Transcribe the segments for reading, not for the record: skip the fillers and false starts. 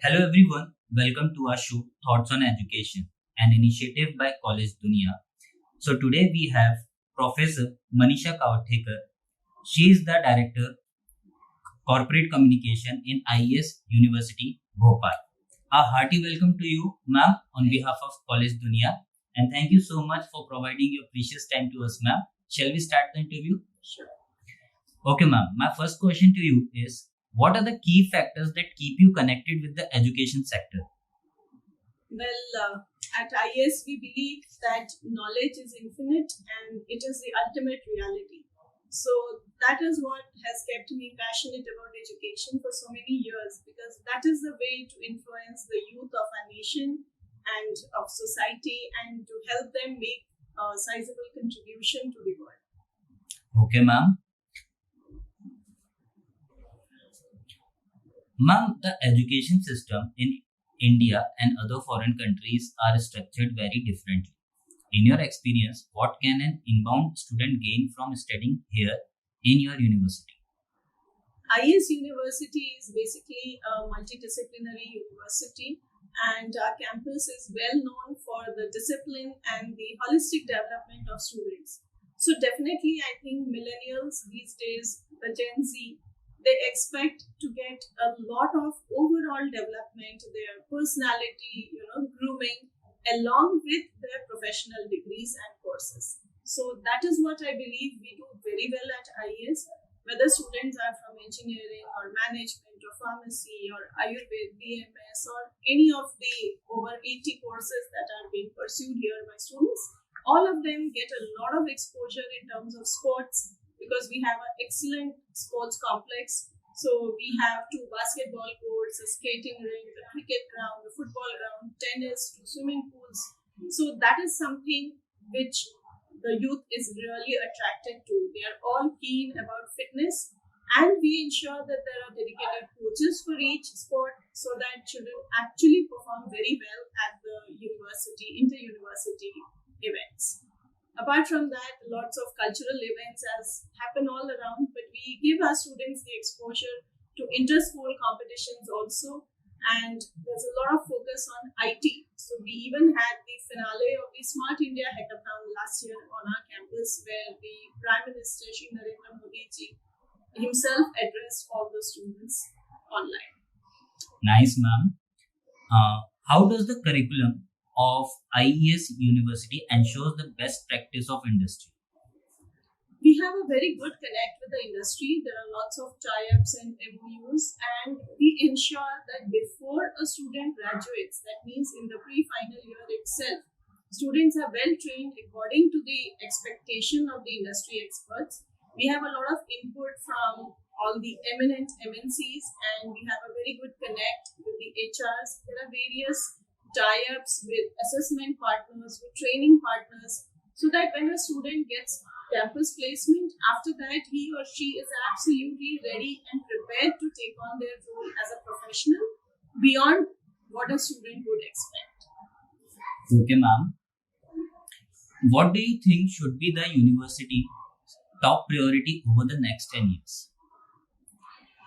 Hello everyone, welcome to our show Thoughts on Education, an initiative by College Dunia. So today we have Professor Manisha Kawathekar. She is the Director Corporate Communication in IES University, Bhopal. A hearty welcome to you, ma'am, on behalf of College Dunia, and thank you so much for providing your precious time to us, ma'am. Shall we start the interview? Sure. Okay, ma'am. My first question to you is, what are the key factors that keep you connected with the education sector? At IES, we believe that knowledge is infinite and it is the ultimate reality. So that is what has kept me passionate about education for so many years, because that is the way to influence the youth of our nation and of society, and to help them make a sizable contribution to the world. Okay, ma'am. Ma'am, the education system in India and other foreign countries are structured very differently. In your experience, what can an inbound student gain from studying here in your university? IES University is basically a multidisciplinary university, and our campus is well known for the discipline and the holistic development of students. So definitely, I think millennials these days, the Gen Z, they expect to get a lot of overall development, their personality, grooming, along with their professional degrees and courses. So that is what I believe we do very well at IES, whether students are from engineering or management or pharmacy or Ayurveda, BMS, or any of the over 80 courses that are being pursued here by students. All of them get a lot of exposure in terms of sports, because we have an excellent sports complex. So we have 2 basketball courts, a skating rink, a cricket ground, a football ground, tennis, 2 swimming pools. So that is something which the youth is really attracted to. They are all keen about fitness, and we ensure that there are dedicated coaches for each sport, so that children actually perform very well at the university, inter-university events. Apart from that, lots of cultural events has happen all around, but we give our students the exposure to inter-school competitions also, and there's a lot of focus on IT. So we even had the finale of the Smart India Hackathon last year on our campus, where the Prime Minister Shri Narendra Modi ji himself addressed all the students online. Nice, ma'am. How does the curriculum of IES University ensures the best practice of industry? We have a very good connect with the industry. There are lots of tie-ups and MOUs, and we ensure that before a student graduates, that means in the pre-final year itself, students are well trained according to the expectation of the industry experts. We have a lot of input from all the eminent MNCs, and we have a very good connect with the HRs. There are various tie-ups with assessment partners, with training partners, so that when a student gets campus placement, after that he or she is absolutely ready and prepared to take on their role as a professional beyond what a student would expect. Okay, ma'am. What do you think should be the university top priority over the next 10 years?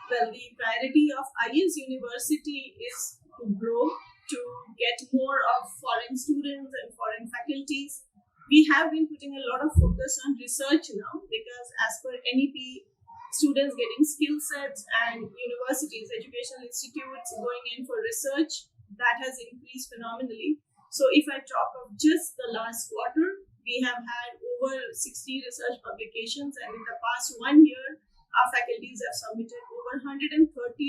Well, the priority of IES University is to grow, to get more of foreign students and foreign faculties. We have been putting a lot of focus on research now, because as per NEP, students getting skill sets and universities, educational institutes going in for research, that has increased phenomenally. So if I talk of just the last quarter, we have had over 60 research publications, and in the past 1 year, our faculties have submitted over 130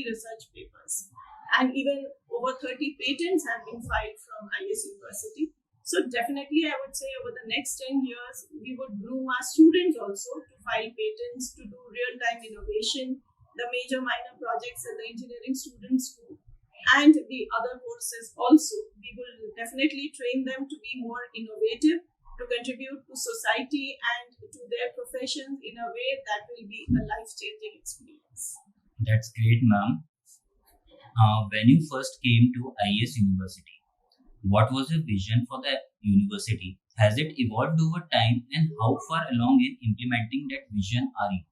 research papers, and even over 30 patents have been filed from IES University. So definitely, I would say over the next 10 years, we would groom our students also to file patents, to do real-time innovation, the major minor projects that the engineering students do, and the other courses also. We will definitely train them to be more innovative, to contribute to society and to their professions in a way that will be a life-changing experience. That's great, ma'am. When you first came to IES University, what was your vision for the university? Has it evolved over time, and how far along in implementing that vision are you?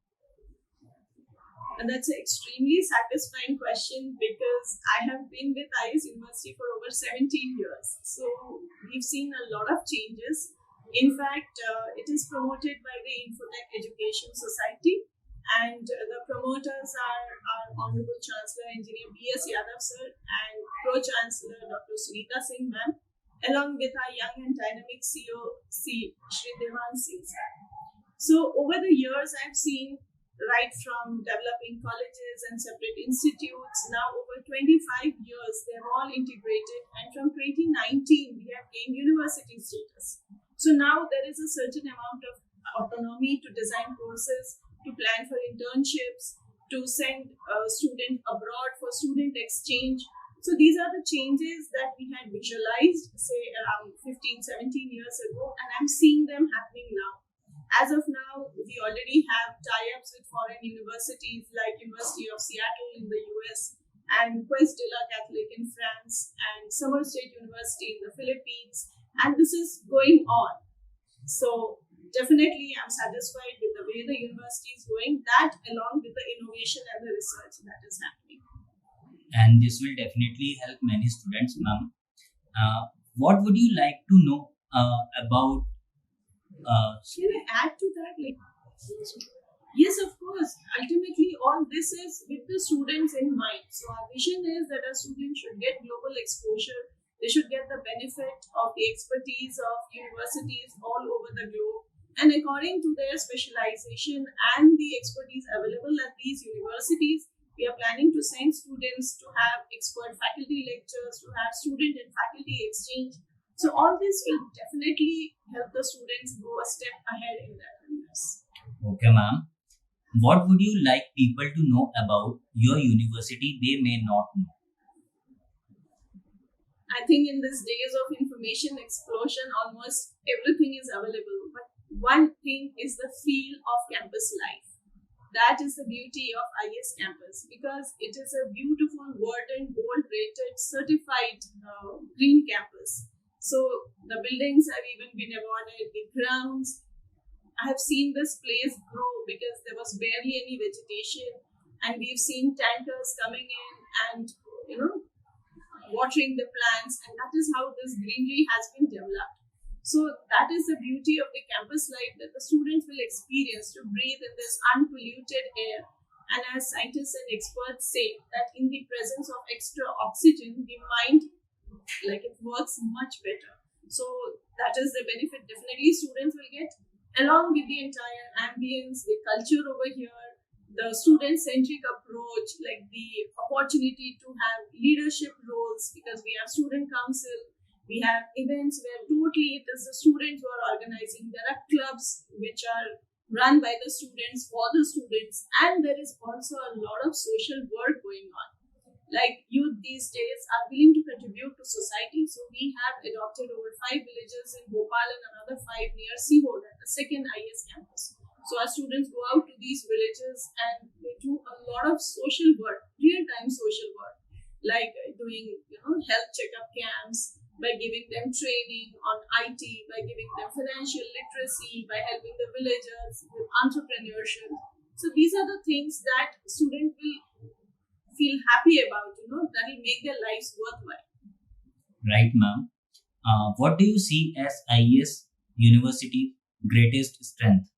And that's an extremely satisfying question because I have been with IES University for over 17 years. So we've seen a lot of changes. In fact, it is promoted by the Infotech Education Society, and the promoters are our Honorable Chancellor Engineer B.S. Yadav sir and Pro Chancellor Dr. Sunita Singh ma'am, along with our young and dynamic CEO Shri Devan Singh sir. So over the years, I've seen right from developing colleges and separate institutes, now over 25 years, they're all integrated. And from 2019, we have gained university status. So now there is a certain amount of autonomy to design courses, to plan for internships, to send a student abroad for student exchange. So these are the changes that we had visualized, say around 15, 17 years ago, and I'm seeing them happening now. As of now, we already have tie-ups with foreign universities like University of Seattle in the US and Quest de la Catholique in France and Summer State University in the Philippines. And this is going on. So definitely I'm satisfied with the way the university is going, that along with the innovation and the research that is happening. And this will definitely help many students, ma'am. What would you like to know about Can I add to that? Yes, of course. Ultimately, all this is with the students in mind. So our vision is that our students should get global exposure. They should get the benefit of the expertise of universities all over the globe. And according to their specialization and the expertise available at these universities, we are planning to send students to have expert faculty lectures, to have student and faculty exchange. So all this will definitely help the students go a step ahead in their careers. Okay, ma'am. What would you like people to know about your university they may not know? I think in these days of information explosion, almost everything is available. But one thing is the feel of campus life. That is the beauty of IES campus, because it is a beautiful, verdant, gold rated, certified green campus. So the buildings have even been awarded, the grounds. I have seen this place grow because there was barely any vegetation, and we've seen tankers coming in and watering the plants, and that is how this greenery has been developed. So that is the beauty of the campus life that the students will experience, to breathe in this unpolluted air. And as scientists and experts say, that in the presence of extra oxygen, the mind it works much better. So that is the benefit definitely students will get, along with the entire ambience, the culture over here, the student-centric approach, like the opportunity to have leadership roles, because we have student council, we have events where totally it is the students who are organizing. There are clubs which are run by the students for the students, and there is also a lot of social work going on. Like youth these days are willing to contribute to society. So we have adopted over 5 villages in Bhopal and another 5 near Seahold at the second IES campus. So our students go out to these villages and they do a lot of social work, real-time social work, like doing health checkup camps, by giving them training on IT, by giving them financial literacy, by helping the villagers with entrepreneurship. So these are the things that students will feel happy about, that will make their lives worthwhile. Right, ma'am. What do you see as IES University's greatest strength?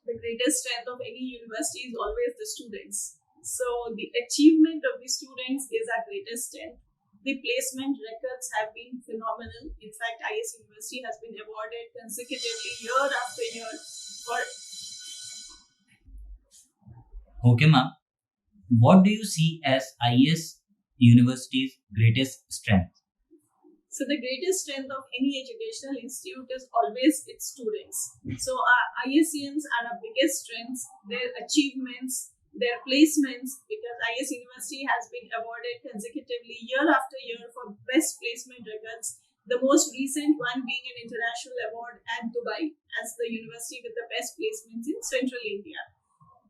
The greatest strength of any university is always the students. So the achievement of the students is our greatest strength. The placement records have been phenomenal. In fact, IES University has been awarded consecutively year after year for... Okay, ma'am. What do you see as IES University's greatest strength? So the greatest strength of any educational institute is always its students. So our ISCNs are our biggest strengths, their achievements, their placements, because IES University has been awarded consecutively year after year for best placement records. The most recent one being an international award at Dubai as the university with the best placements in Central India.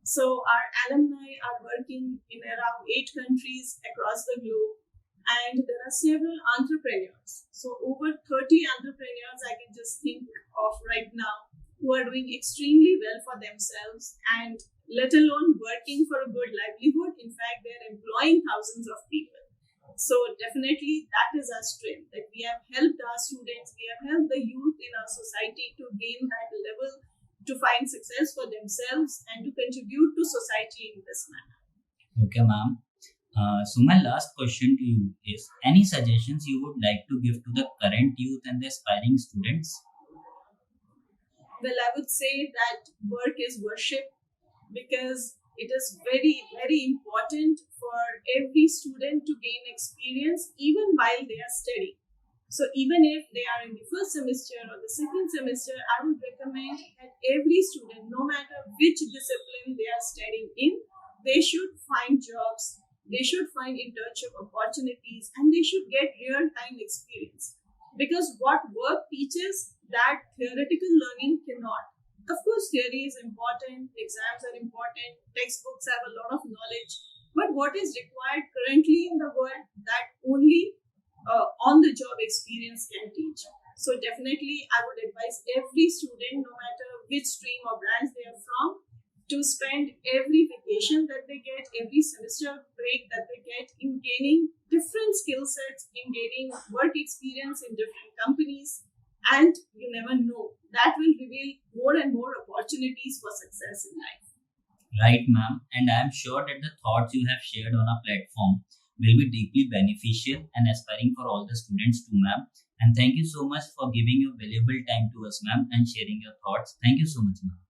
So our alumni are working in around 8 countries across the globe, and there are several entrepreneurs. So over 30 entrepreneurs I can just think of right now who are doing extremely well for themselves, and let alone working for a good livelihood. In fact, they're employing thousands of people. So definitely that is our strength, that we have helped our students, we have helped the youth in our society to gain that level, to find success for themselves and to contribute to society in this manner. Okay, ma'am. So my last question to you is, any suggestions you would like to give to the current youth and the aspiring students? Well, I would say that work is worship, because it is very, very important for every student to gain experience even while they are studying. So even if they are in the first semester or the second semester, I would recommend that every student, no matter which discipline they are studying in, they should find jobs, they should find internship opportunities, and they should get real-time experience. Because what work teaches, that theoretical learning cannot. Of course, theory is important, exams are important, textbooks have a lot of knowledge, but what is required currently in the world, that only on the job experience can teach. So, definitely, I would advise every student, no matter which stream or branch they are from, to spend every vacation that they get, every semester break that they get, in gaining different skill sets, in gaining work experience in different companies. And you never know, that will reveal more and more opportunities for success in life. Right, ma'am. And I am sure that the thoughts you have shared on our platform will be deeply beneficial and aspiring for all the students too, ma'am. And thank you so much for giving your valuable time to us, ma'am, and sharing your thoughts. Thank you so much, ma'am.